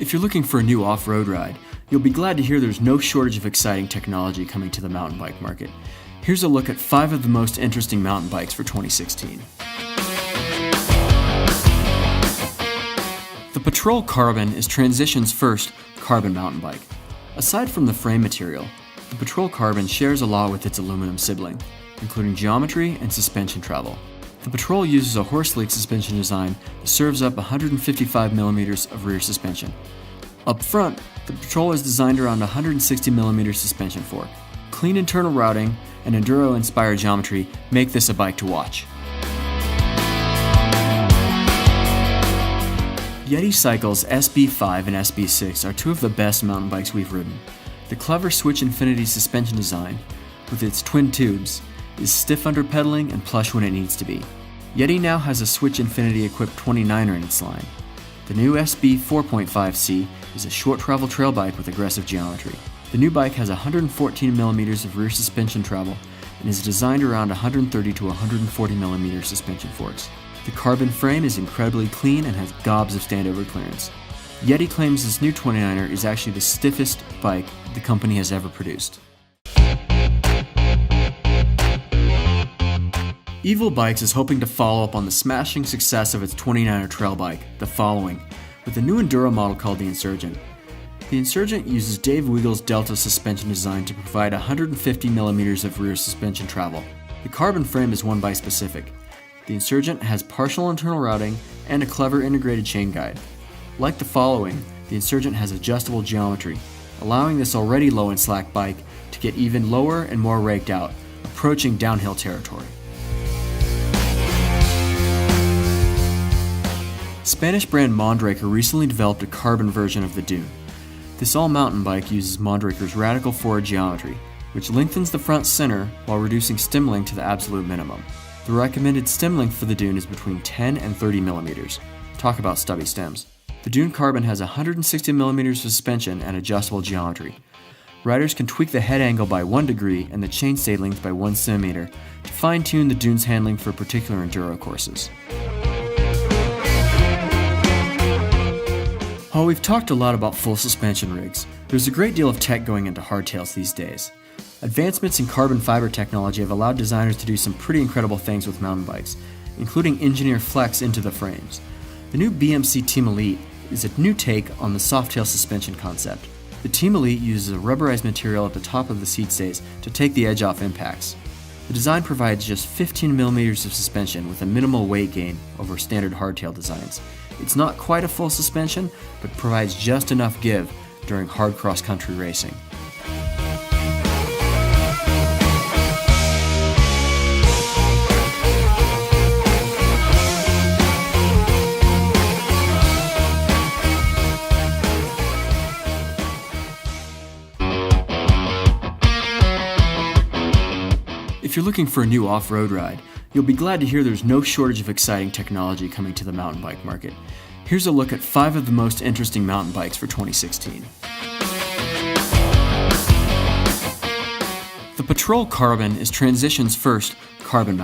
If you're looking for a new off-road ride, you'll be glad to hear there's no shortage of exciting technology coming to the mountain bike market. Here's a look at 5 of the most interesting mountain bikes for 2016. The Patrol Carbon is Transition's first carbon mountain bike. Aside from the frame material, the Patrol Carbon shares a lot with its aluminum sibling, including geometry and suspension travel. The Patrol uses a horse-leak suspension design that serves up 155mm of rear suspension. Up front, the Patrol is designed around a 160mm suspension fork. Clean internal routing and enduro-inspired geometry make this a bike to watch. Yeti Cycles SB5 and SB6 are 2 of the best mountain bikes we've ridden. The clever Switch Infinity suspension design, with its twin tubes, is stiff under pedaling and plush when it needs to be. Yeti now has a Switch Infinity equipped 29er in its line. The new SB 4.5C is a short travel trail bike with aggressive geometry. The new bike has 114mm of rear suspension travel and is designed around 130 to 140mm suspension forks. The carbon frame is incredibly clean and has gobs of standover clearance. Yeti claims this new 29er is actually the stiffest bike the company has ever produced. Evil Bikes is hoping to follow up on the smashing success of its 29er trail bike, the Following, with a new enduro model called the Insurgent. The Insurgent uses Dave Weagle's Delta suspension design to provide 150mm of rear suspension travel. The carbon frame is one bike specific. The Insurgent has partial internal routing and a clever integrated chain guide. Like the Following, the Insurgent has adjustable geometry, allowing this already low and slack bike to get even lower and more raked out, approaching downhill territory. Spanish brand Mondraker recently developed a carbon version of the Dune. This all-mountain bike uses Mondraker's radical forward geometry, which lengthens the front center while reducing stem length to the absolute minimum. The recommended stem length for the Dune is between 10 and 30mm. Talk about stubby stems. The Dune Carbon has 160mm of suspension and adjustable geometry. Riders can tweak the head angle by 1 degree and the chainstay length by 1 cm to fine-tune the Dune's handling for particular enduro courses. While we've talked a lot about full suspension rigs, there's a great deal of tech going into hardtails these days. Advancements in carbon fiber technology have allowed designers to do some pretty incredible things with mountain bikes, including engineer flex into the frames. The new BMC Team Elite is a new take on the softtail suspension concept. The Team Elite uses a rubberized material at the top of the seat stays to take the edge off impacts. The design provides just 15mm of suspension with a minimal weight gain over standard hardtail designs. It's not quite a full suspension, but provides just enough give during hard cross-country racing. If you're looking for a new off-road ride, you'll be glad to hear there's no shortage of exciting technology coming to the mountain bike market. Here's a look at 5 of the most interesting mountain bikes for 2016. The Patrol Carbon is Transition's first carbon mountain